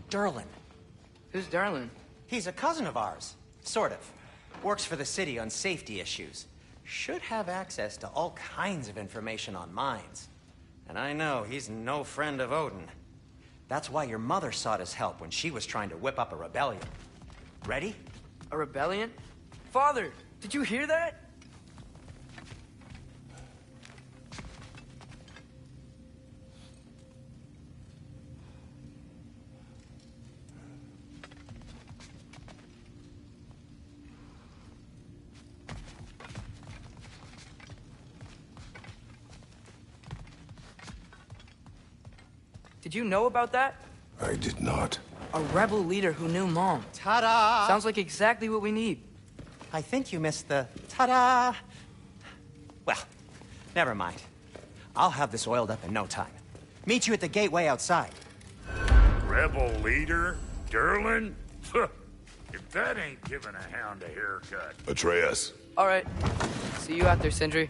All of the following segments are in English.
Durlin. Who's Darlin? He's a cousin of ours. Sort of. Works for the city on safety issues. Should have access to all kinds of information on mines. And I know he's no friend of Odin. That's why your mother sought his help when she was trying to whip up a rebellion. Ready? A rebellion? Father, did you hear that? Did you know about that? I did not. A rebel leader who knew Mom. Ta-da! Sounds like exactly what we need. I think you missed the ta-da. Well, never mind. I'll have this oiled up in no time. Meet you at the gateway outside. Rebel leader? Durlin? If that ain't giving a hound a haircut. Atreus. All right. See you out there, Sindri.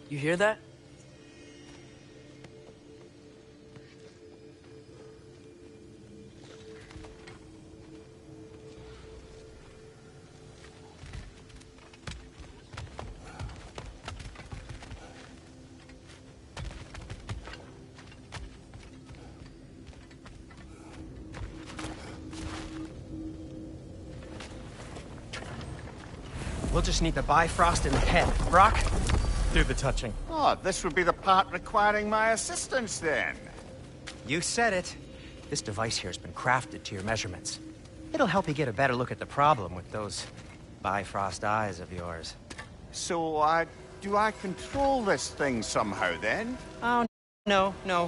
You hear that? We'll just need the Bifrost in the head. Brock, do the touching. Oh, this would be the part requiring my assistance, then. You said it. This device here has been crafted to your measurements. It'll help you get a better look at the problem with those Bifrost eyes of yours. So, do I control this thing somehow, then? Oh, no. No.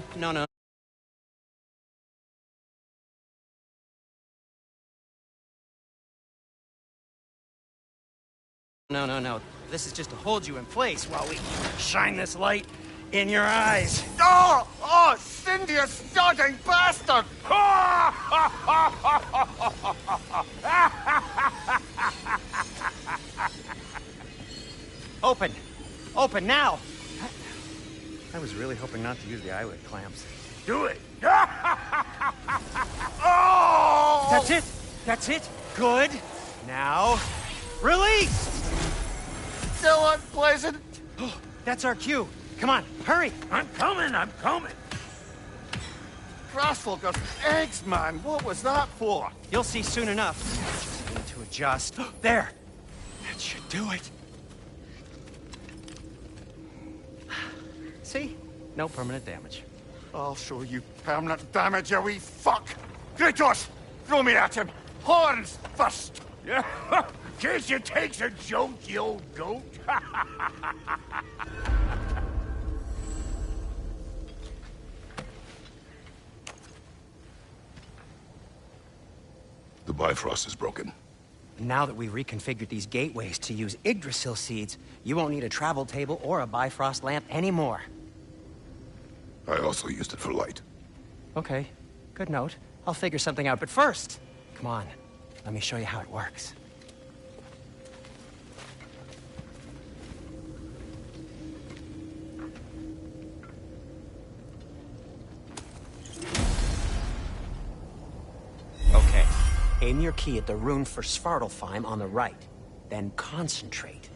This is just to hold you in place while we shine this light in your eyes. Oh, Cindy, you starting bastard! Open now! I was really hoping not to use the eyelid clamps. Do it! Oh! That's it! Good! Now, release! Still unpleasant. That's our cue. Come on, hurry! I'm coming! Crossfogger's eggs, man. What was that for? You'll see soon enough. Just need to adjust. There! That should do it. See? No permanent damage. I'll show you permanent damage, you wee fuck. Kratos, throw me at him. Horns first. Yeah, case you takes a joke, you old goat. The Bifrost is broken. Now that we reconfigured these gateways to use Yggdrasil seeds, you won't need a travel table or a Bifrost lamp anymore. I also used it for light. Okay, good note. I'll figure something out, but first, come on, let me show you how it works. Okay, aim your key at the rune for Svartalfheim on the right, then concentrate.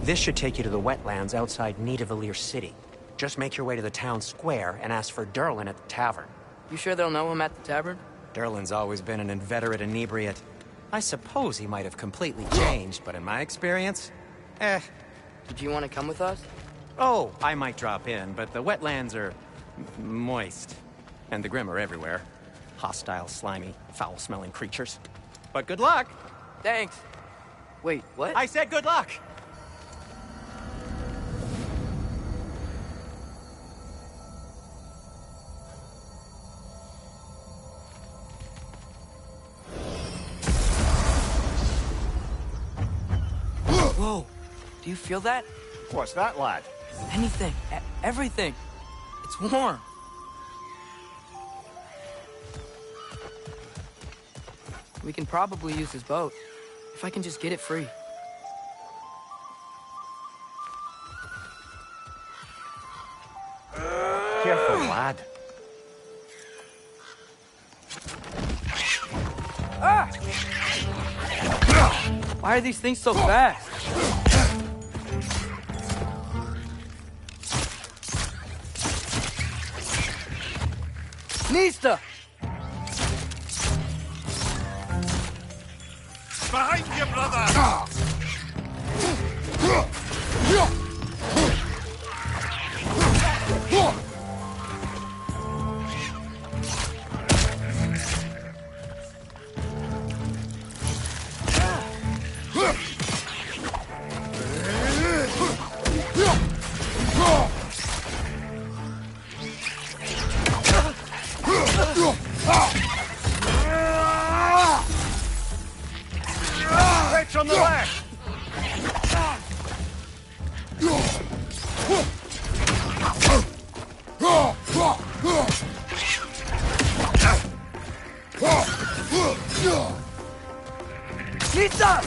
This should take you to the wetlands outside Nidavellir City. Just make your way to the town square and ask for Durlin at the tavern. You sure they'll know him at the tavern? Durlin's always been an inveterate inebriate. I suppose he might have completely changed, but in my experience, Did you want to come with us? Oh, I might drop in, but the wetlands are moist. And the Grim are everywhere. Hostile, slimy, foul-smelling creatures. But good luck! Thanks. Wait, what? I said good luck! Whoa. Do you feel that? What's that, lad? Anything. Everything. It's warm. We can probably use this boat. If I can just get it free. Careful, lad. Ah! Why are these things so fast? Nista! Behind you, brother! Right on the left! Nista!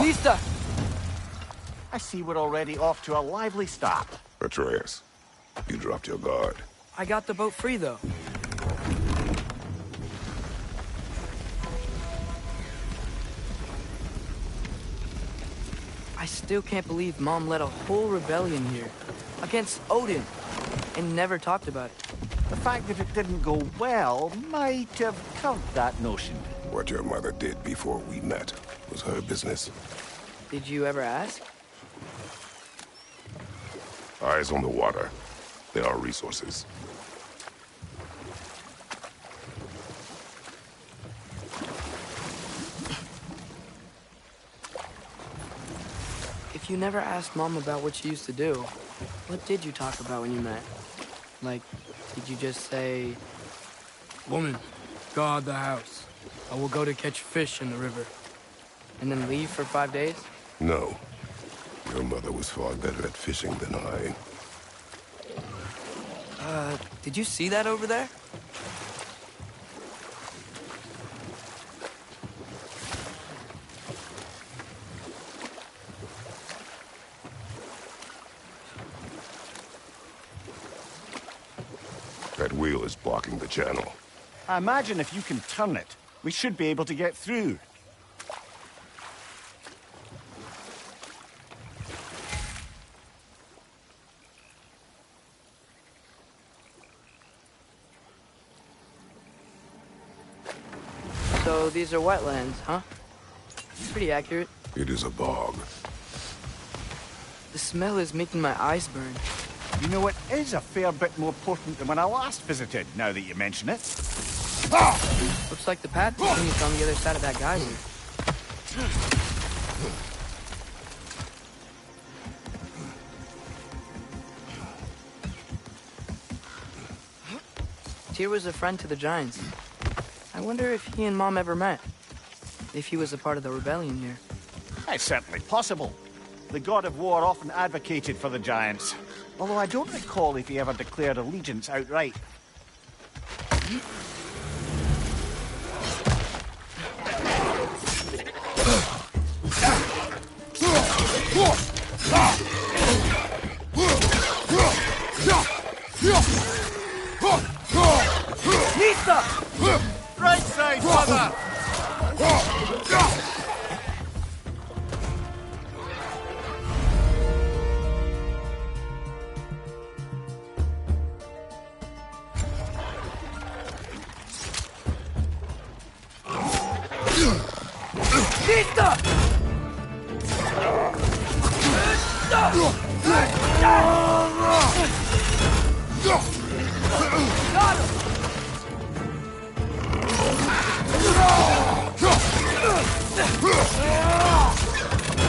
Nista! I see we're already off to a lively start. Atreus, you dropped your guard. I got the boat free, though. I still can't believe Mom led a whole rebellion here. Against Odin. And never talked about it. The fact that it didn't go well might have covered that notion. What your mother did before we met was her business. Did you ever ask? Eyes on the water. There are resources. If you never asked Mom about what she used to do, what did you talk about when you met? Like, did you just say... Woman, guard the house. I will go to catch fish in the river. And then leave for 5 days? No. Your mother was far better at fishing than I. Did you see that over there? That wheel is blocking the channel. I imagine if you can turn it, we should be able to get through. So these are wetlands, huh? Pretty accurate. It is a bog. The smell is making my eyes burn. You know, it is a fair bit more potent than when I last visited, now that you mention it. Looks like the path continues on the other side of that geyser. Tyr was a friend to the Giants. I wonder if he and Mom ever met. If he was a part of the rebellion here. It's certainly possible. The god of war often advocated for the Giants. Although I don't recall if he ever declared allegiance outright. Nista! Right side, brother!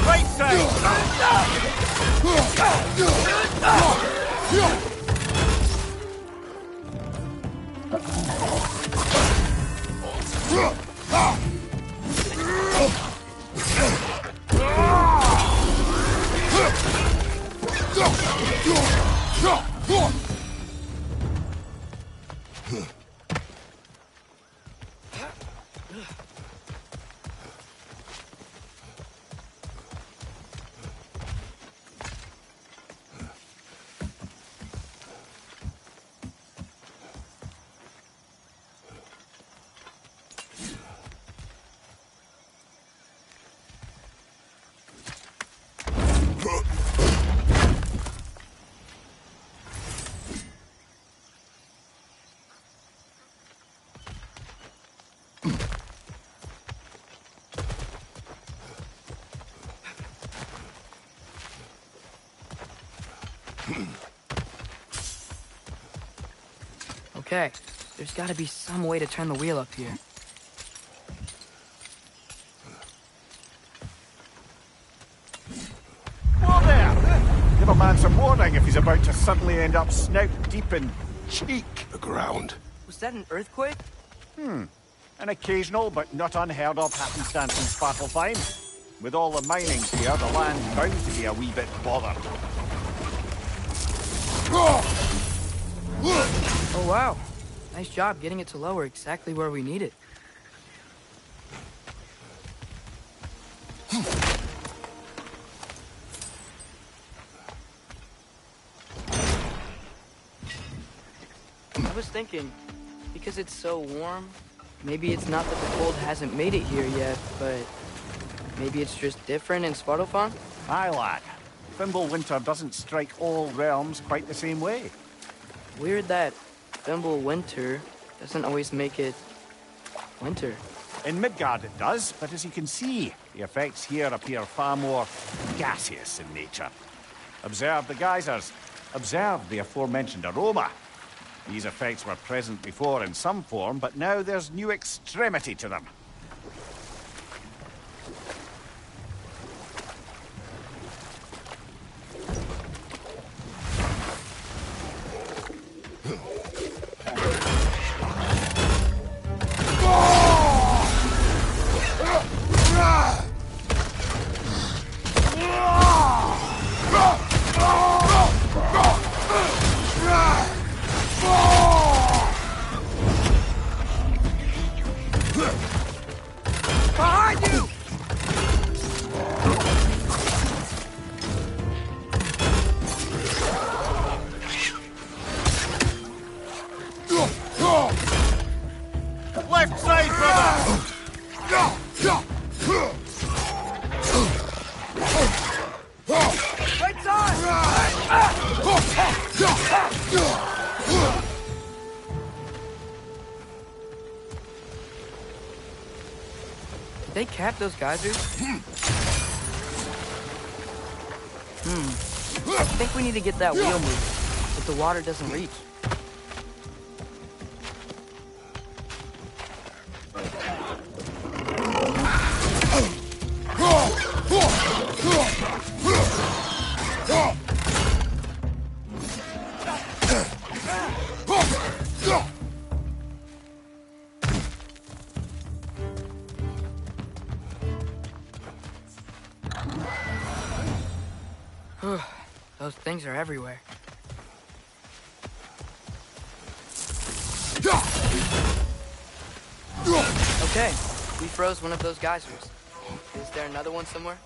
Right side! Okay, there's gotta be some way to turn the wheel up here. Whoa there! Give a man some warning if he's about to suddenly end up snout deep in cheek. The ground. Was that an earthquake? An occasional but not unheard of happenstance in Svartalfheim. With all the mining here, the land's bound to be a wee bit bothered. Oh wow, nice job getting it to lower exactly where we need it. I was thinking, because it's so warm, maybe it's not that the cold hasn't made it here yet, but maybe it's just different in Svartalfheim? Aye, lad. Fimbulwinter doesn't strike all realms quite the same way. Weird that Fimbulwinter doesn't always make it winter. In Midgard it does, but as you can see, the effects here appear far more gaseous in nature. Observe the geysers. Observe the aforementioned aroma. These effects were present before in some form, but now there's new extremity to them. Left side, brother! Right side! Did they cap those geysers? I think we need to get that wheel moving, but the water doesn't reach. Those things are everywhere. Okay, we froze one of those geysers. Is there another one somewhere?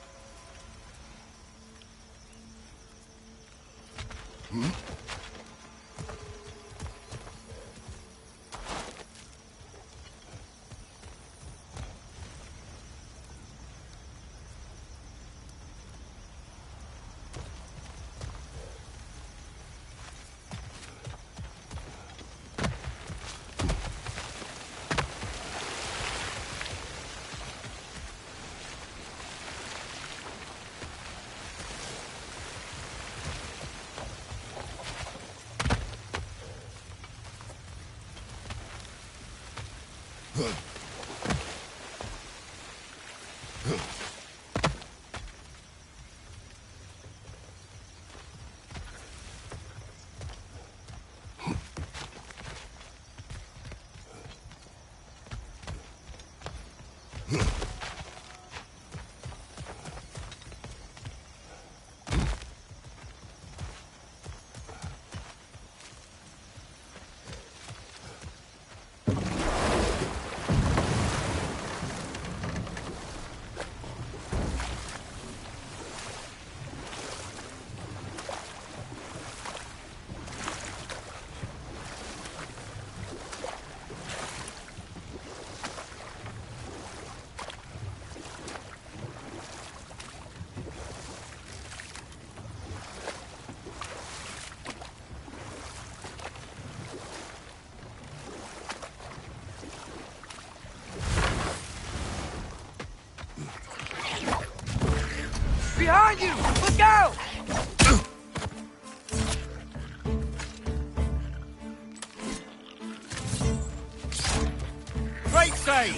Behind you! Look out! Right side!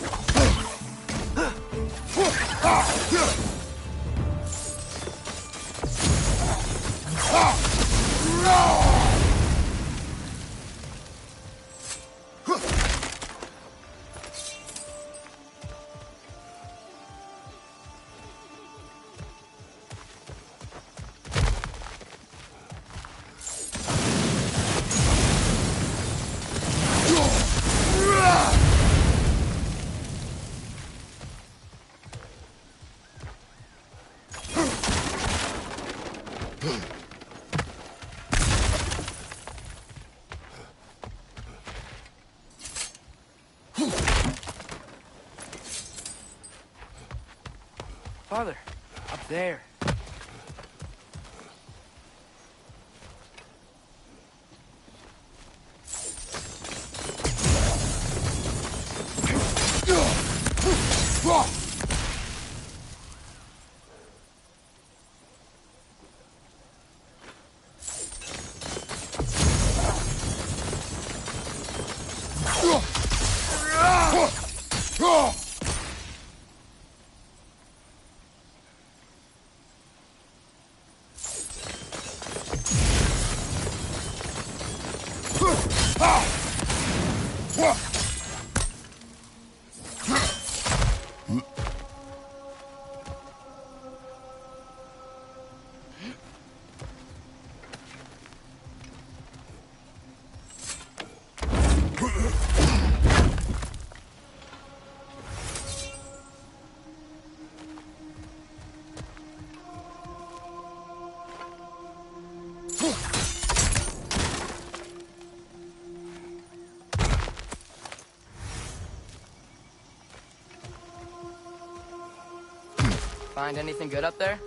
Father, up there. Find anything good up there?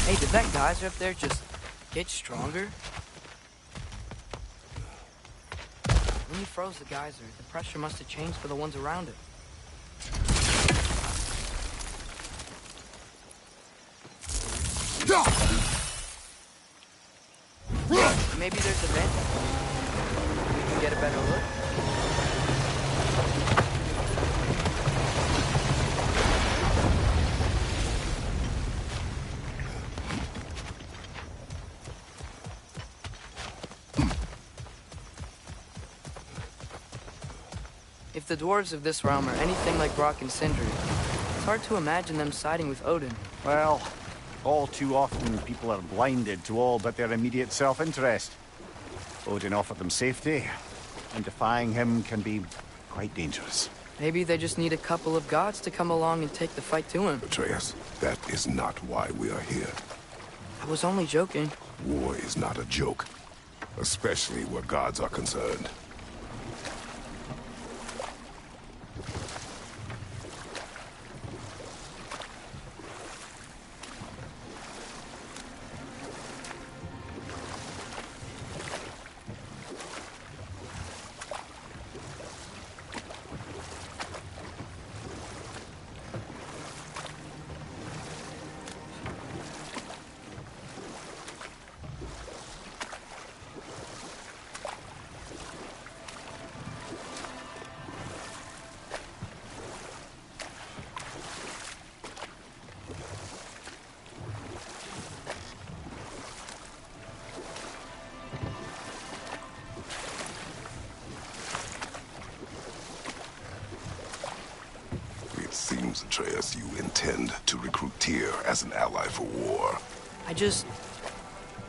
Hey, did that geyser up there just get stronger? When you froze the geyser, the pressure must have changed for the ones around it. Maybe there's a vent. We can get a better look. If the dwarves of this realm are anything like Brok and Sindri, it's hard to imagine them siding with Odin. Well, all too often people are blinded to all but their immediate self-interest. Odin offered them safety, and defying him can be quite dangerous. Maybe they just need a couple of gods to come along and take the fight to him. Atreus, that is not why we are here. I was only joking. War is not a joke, especially where gods are concerned. seems, Atreus, you intend to recruit Tyr as an ally for war.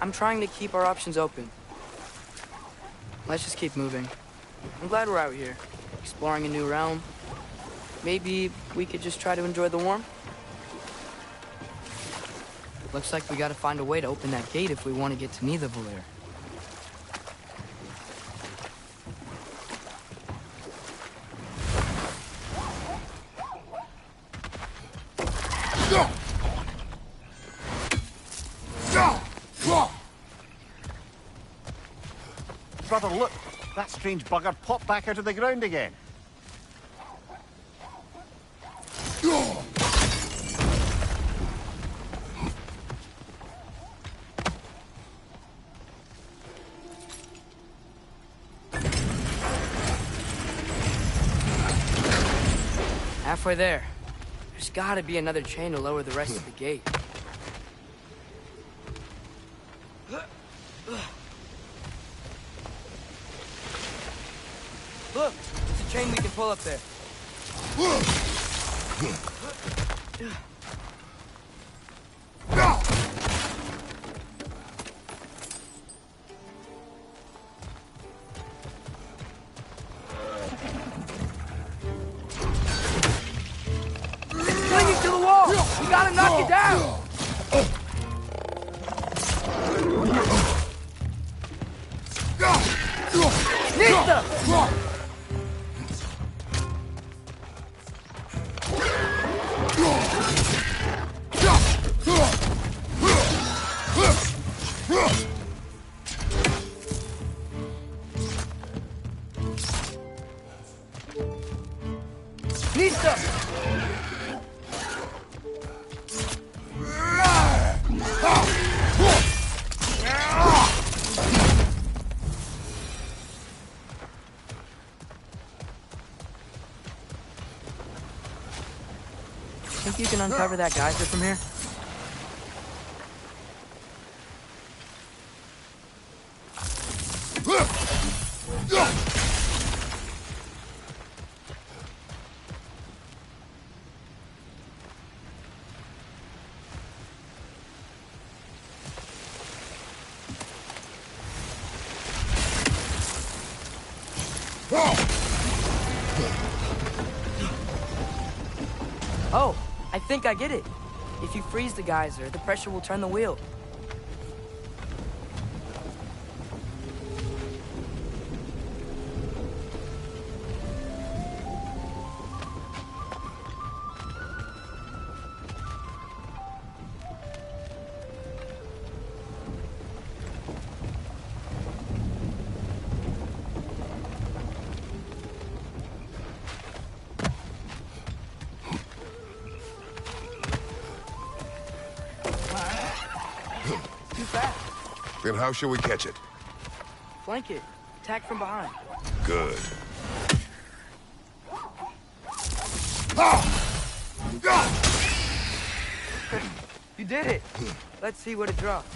I'm trying to keep our options open. Let's just keep moving. I'm glad we're out here, exploring a new realm. Maybe we could just try to enjoy the warmth? Looks like we gotta find a way to open that gate if we want to get to Nidavellir. Brother, look! That strange bugger popped back out of the ground again. Halfway there. There's gotta be another chain to lower the rest of the gate. Look, there's a chain we can pull up there. It's clinging to the wall! We gotta knock it down! Nista! Nista! Think you can uncover that geyser from here? Oh, I think I get it. If you freeze the geyser, the pressure will turn the wheel. Too fast. Then how shall we catch it? Flank it. Attack from behind. Good. You did it. Let's see what it drops.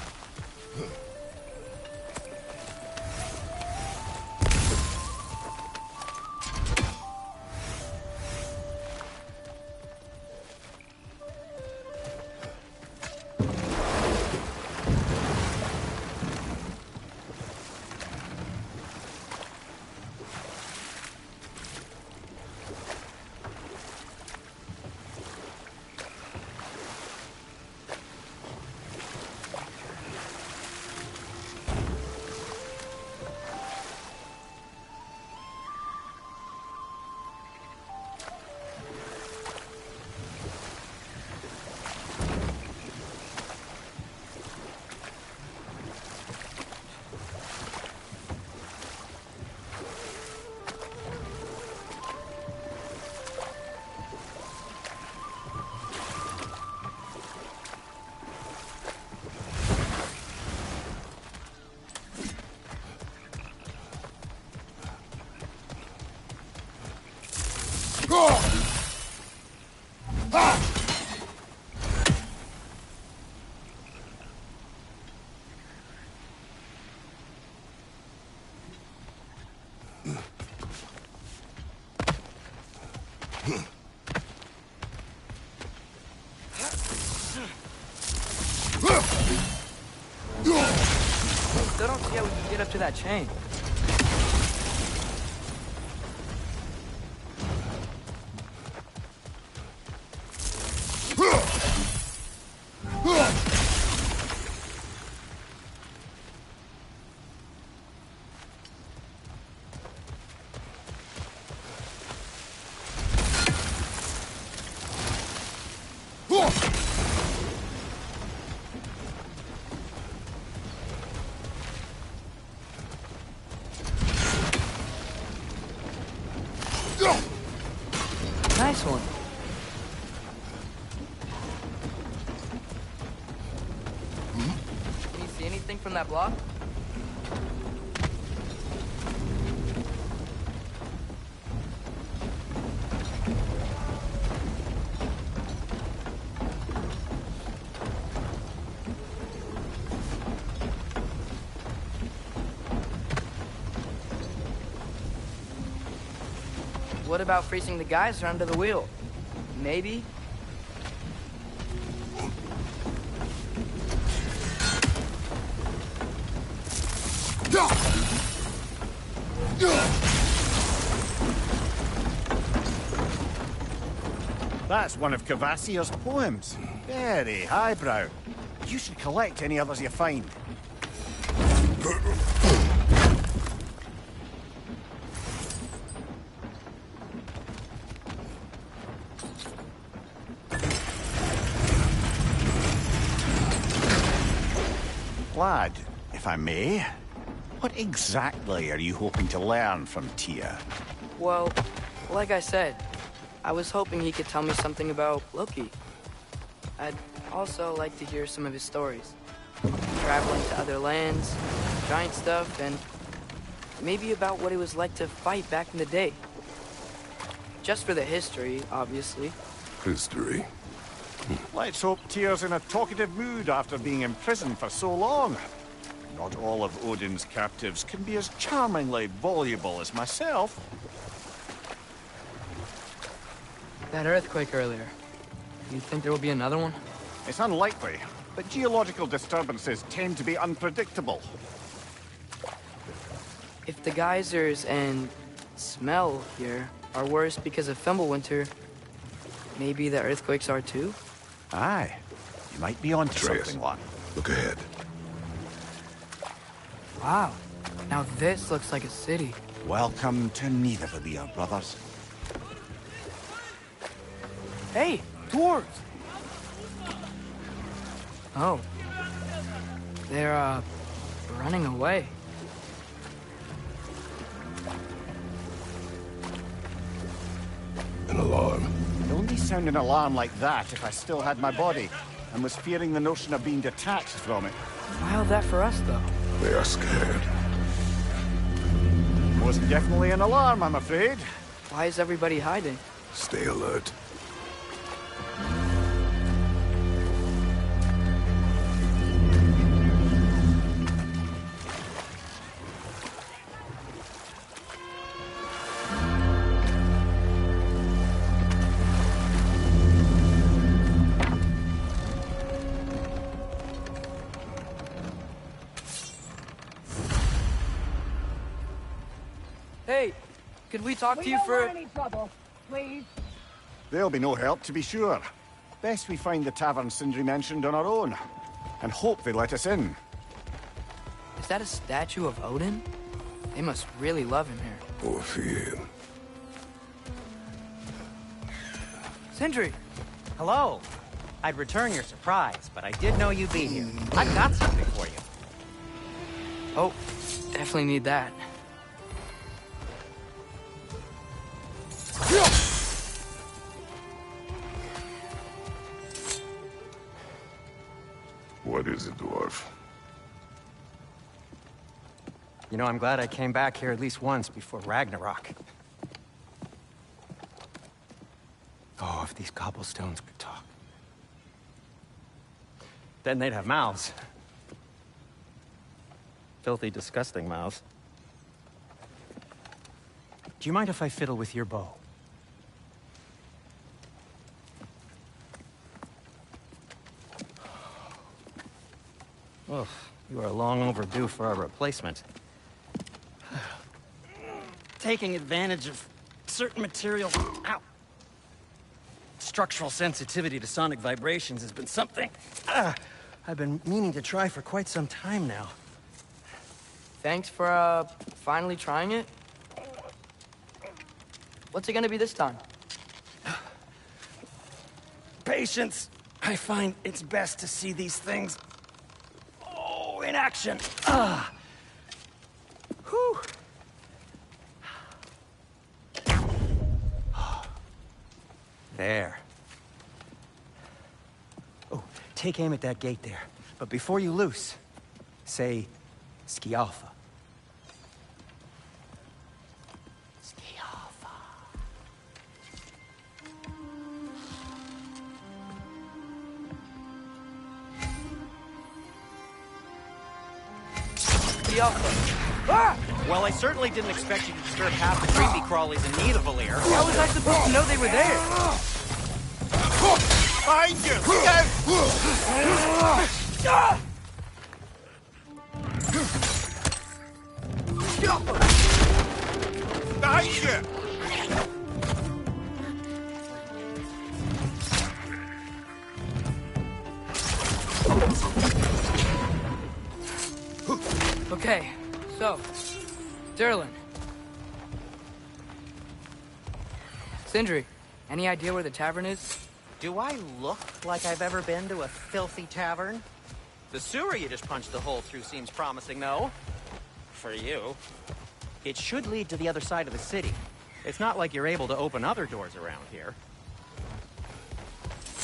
that chain. Nice one. Can you see anything from that block? What about freezing the geyser under the wheel? Maybe? That's one of Cavassier's poems. Very highbrow. You should collect any others you find. Lad, if I may, what exactly are you hoping to learn from Tyr? Well, like I said, I was hoping he could tell me something about Loki. I'd also like to hear some of his stories. Traveling to other lands, giant stuff, and maybe about what it was like to fight back in the day. Just for the history, obviously. History. Let's hope Tyr's in a talkative mood after being imprisoned for so long. Not all of Odin's captives can be as charmingly voluble as myself. That earthquake earlier. You think there will be another one? It's unlikely, but geological disturbances tend to be unpredictable. If the geysers and smell here are worse because of Fimbulwinter, maybe the earthquakes are too? Aye, you might be onto Atreus, something, lad. look ahead. Wow. Now this looks like a city. Welcome to Nidavellir, brothers. Hey, dwarves! Oh. They're, running away. An alarm. It'd only sound an alarm like that if I still had my body, and was fearing the notion of being detached from it. Wild that for us, though. They are scared. Most definitely an alarm, I'm afraid. Why is everybody hiding? Stay alert. Hey, could we talk to you don't for... want any trouble, please. There'll be no help, to be sure. Best we find the tavern Sindri mentioned on our own, and hope they let us in. Is that a statue of Odin? They must really love him here. Or fear him. Sindri! Hello. I'd return your surprise, but I did know you'd be here. I've got something for you. Oh, definitely need that. What is it, dwarf? You know, I'm glad I came back here at least once before Ragnarok. Oh, if these cobblestones could talk. Then they'd have mouths. Filthy, disgusting mouths. Do you mind if I fiddle with your bow? Oh, you are long overdue for a replacement. taking advantage of certain materials. Ow. Structural sensitivity to sonic vibrations has been something I've been meaning to try for quite some time now. Thanks for, finally trying it. What's it gonna be this time? Patience. I find it's best to see these things, in action. Whew. There. Oh, take aim at that gate there. But before you loose, say, Scialfa. Scialfa. Well, I certainly didn't expect you to disturb half the creepy crawlies in need of Valir. How was I supposed to know they were there? Behind you! Behind you! Okay, so, Durlin. Sindri, any idea where the tavern is? Do I look like I've ever been to a filthy tavern? The sewer you just punched the hole through seems promising, though. For you. It should lead to the other side of the city. It's not like you're able to open other doors around here.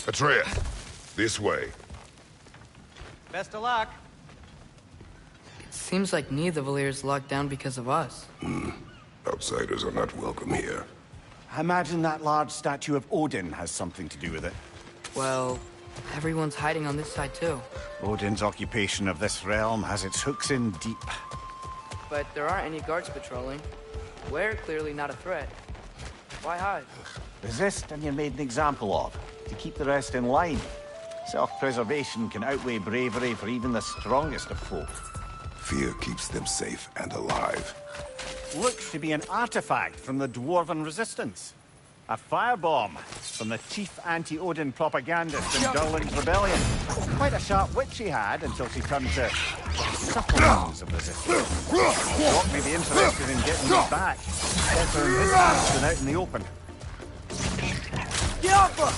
Atreus, this way. Best of luck. Seems like neither of the Valir's locked down because of us. Outsiders are not welcome here. I imagine that large statue of Odin has something to do with it. Well, everyone's hiding on this side too. Odin's occupation of this realm has its hooks in deep. But there aren't any guards patrolling. We're clearly not a threat. Why hide? Resist and you're made an example of, to keep the rest in line. Self-preservation can outweigh bravery for even the strongest of folk. Fear keeps them safe and alive. Looks to be an artifact from the Dwarven Resistance. A firebomb from the chief anti-Odin propagandist in Durlin's rebellion. Quite a sharp wit she had until she turned to subtle means of resistance. What may be interested in getting it back? Better in his hands than out in the open. Get off her!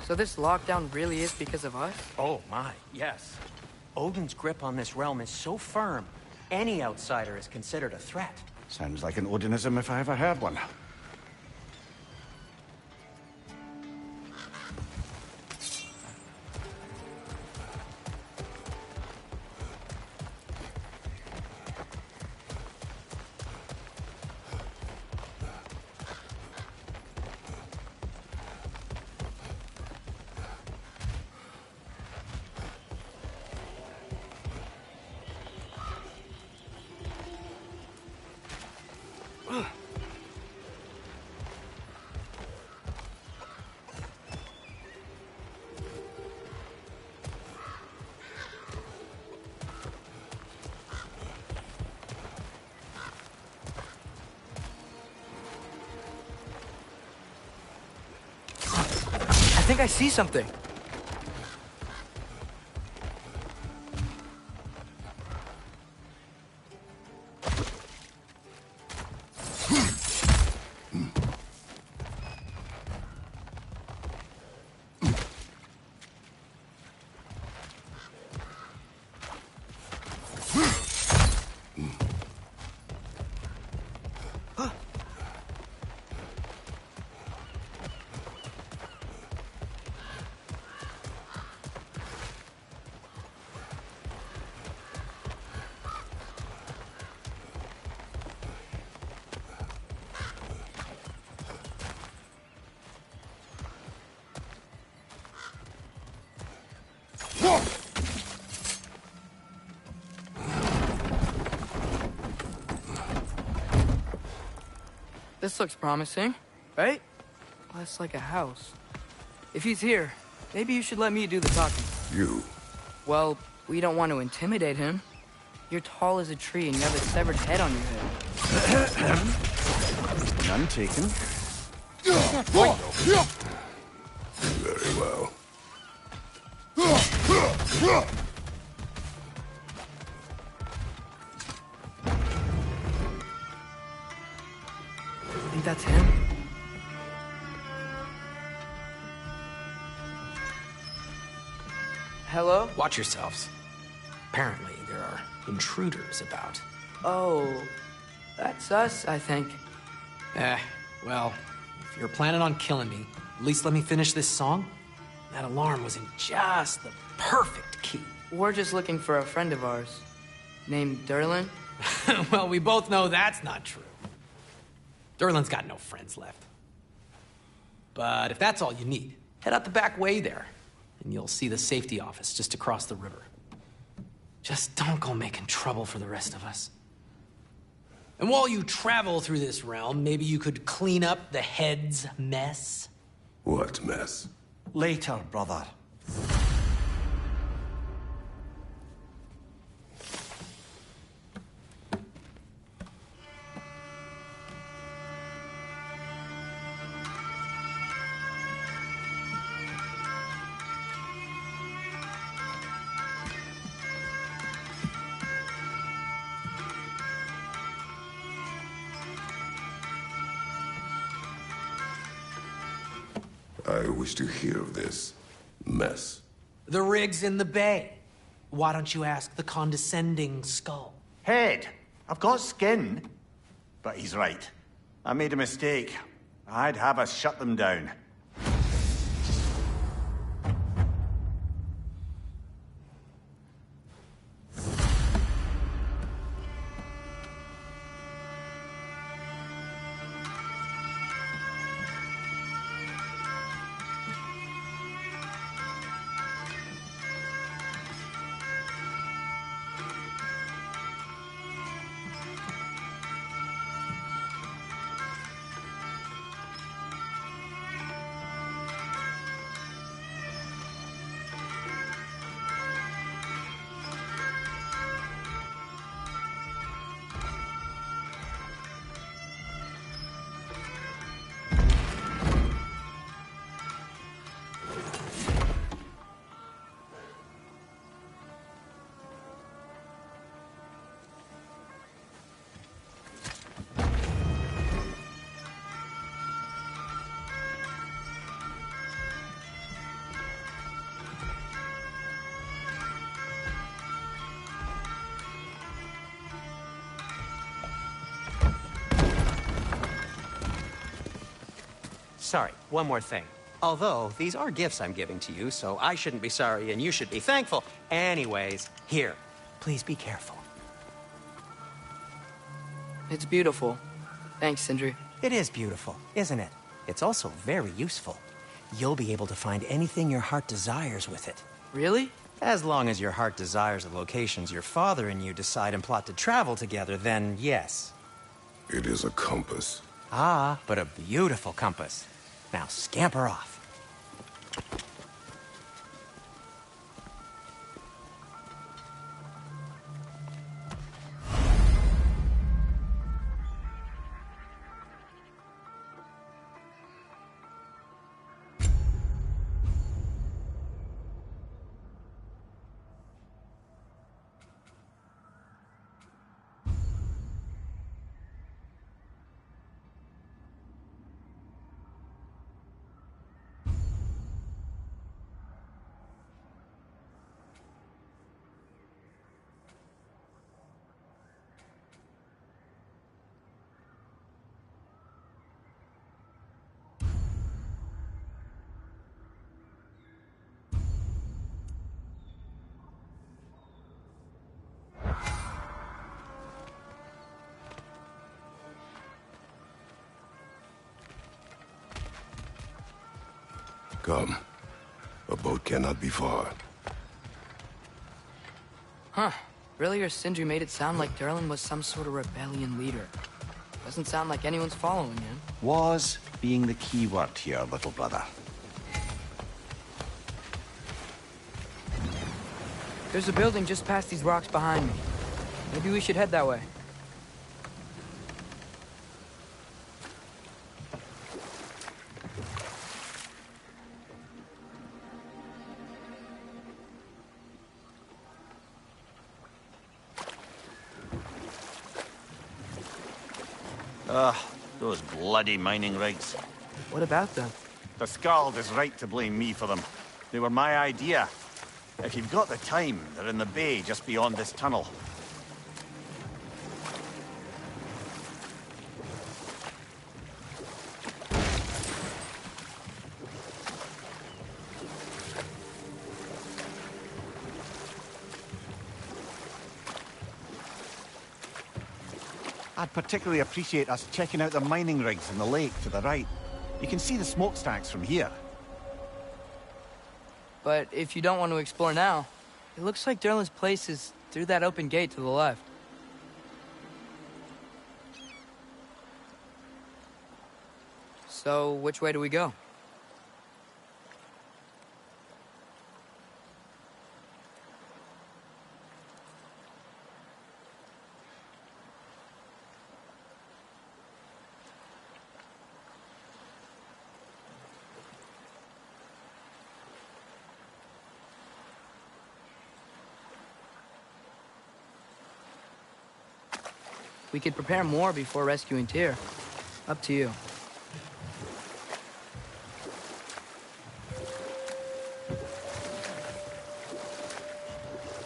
So this lockdown really is because of us? Oh my, yes. Odin's grip on this realm is so firm, any outsider is considered a threat. Sounds like an Odinism if I ever heard one. I think I see something. This looks promising, right? Less like a house. If he's here, maybe you should let me do the talking. You. Well, we don't want to intimidate him. You're tall as a tree and you have a severed head on your head. None taken. Very well. Think that's him? Hello? Watch yourselves. Apparently, there are intruders about. Oh, that's us, I think. Well, if you're planning on killing me, at least let me finish this song. That alarm was in just the perfect key. We're just looking for a friend of ours, named Durlin. Well, we both know that's not true. Durlin's got no friends left. But if that's all you need, head out the back way there, and you'll see the safety office just across the river. Just don't go making trouble for the rest of us. And while you travel through this realm, maybe you could clean up the head's mess? What mess? Later, brother. I wish to hear of this mess. The rig's in the bay. Why don't you ask the condescending skull? Head. I've got skin. But he's right. I made a mistake. I'd have us shut them down. Sorry, one more thing. Although, these are gifts I'm giving to you, so I shouldn't be sorry and you should be thankful. Anyways, here, please be careful. It's beautiful. Thanks, Sindri. It is beautiful, isn't it? It's also very useful. You'll be able to find anything your heart desires with it. Really? As long as your heart desires the locations your father and you decide and plot to travel together, then yes. It is a compass. Ah, but a beautiful compass. Now scamper off. Come. A boat cannot be far. Huh. Earlier, Sindri made it sound like Durlin was some sort of rebellion leader. Doesn't sound like anyone's following him. Was being the key word here, little brother. There's a building just past these rocks behind me. Maybe we should head that way. Those bloody mining rigs. What about them? The Skald is right to blame me for them. They were my idea. If you've got the time, they're in the bay just beyond this tunnel. I'd particularly appreciate us checking out the mining rigs in the lake to the right. You can see the smokestacks from here. But if you don't want to explore now, it looks like Durlin's place is through that open gate to the left. So, which way do we go? We could prepare more before rescuing Tyr. Up to you.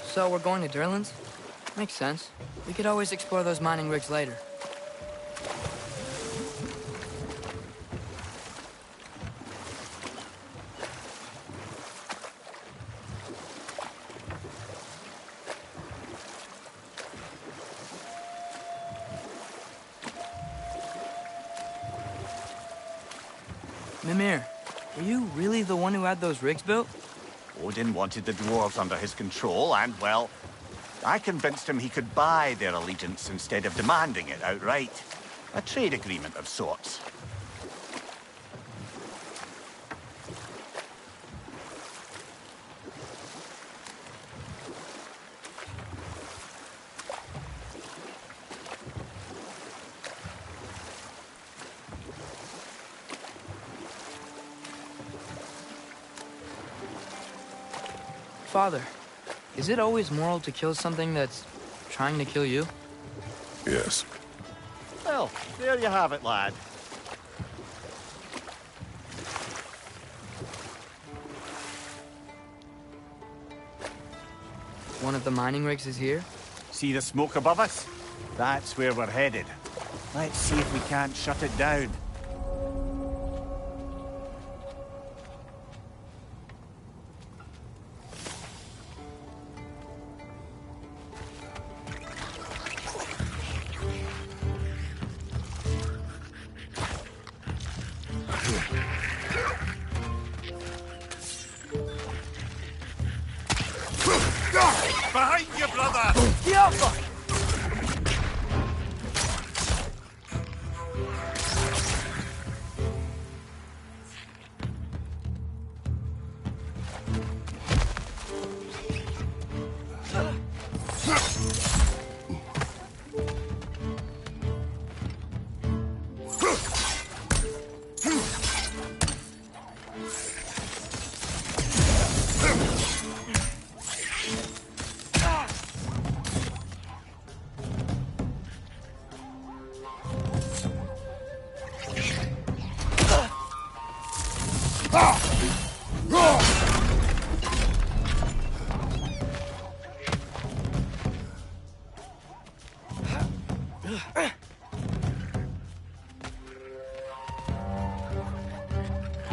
So we're going to Durlin's? Makes sense. We could always explore those mining rigs later. Mimir, were you really the one who had those rigs built? Odin wanted the dwarves under his control, and, well, I convinced him he could buy their allegiance instead of demanding it outright. A trade agreement of sorts. Father, is it always moral to kill something that's trying to kill you? Yes. Well, there you have it, lad. One of the mining rigs is here? See the smoke above us? That's where we're headed. Let's see if we can't shut it down. Behind you, brother! Diablo!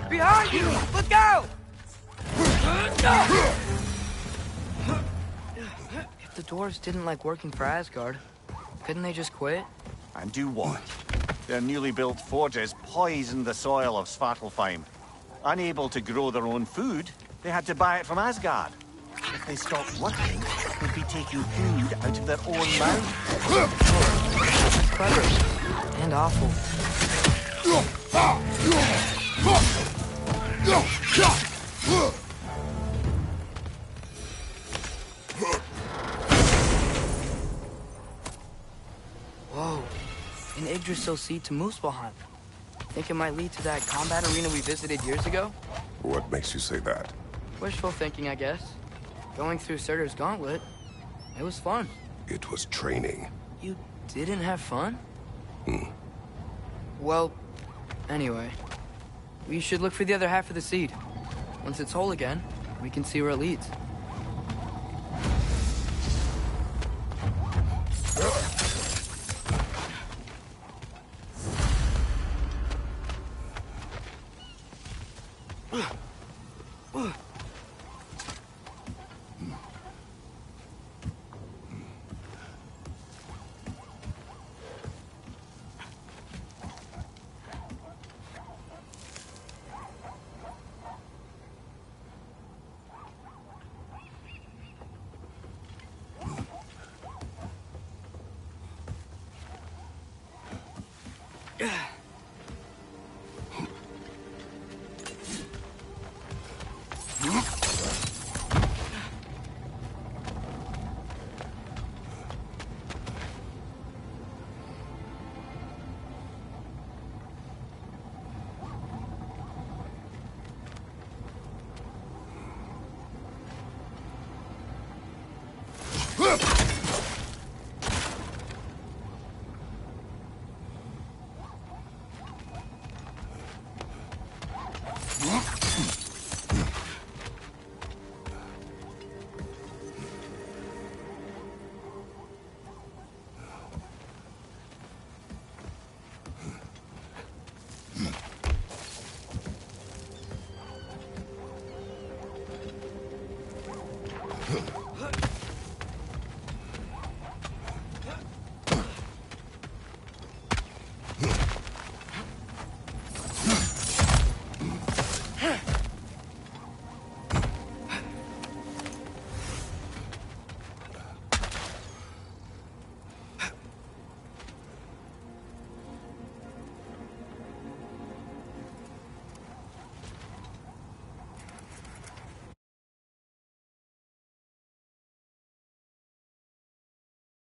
Behind you! Look out! If the dwarves didn't like working for Asgard, couldn't they just quit? And do what? Their newly built forges poisoned the soil of Svartalfheim. Unable to grow their own food, they had to buy it from Asgard. If they stopped working, they'd be taking food out of their own mouths. Clever. and awful. Whoa, an Yggdrasil seed to Muspelheim. Think it might lead to that combat arena we visited years ago? What makes you say that? Wishful thinking, I guess. Going through Surtur's gauntlet, it was fun. It was training. You didn't have fun? Well, anyway, we should look for the other half of the seed. Once it's whole again, we can see where it leads.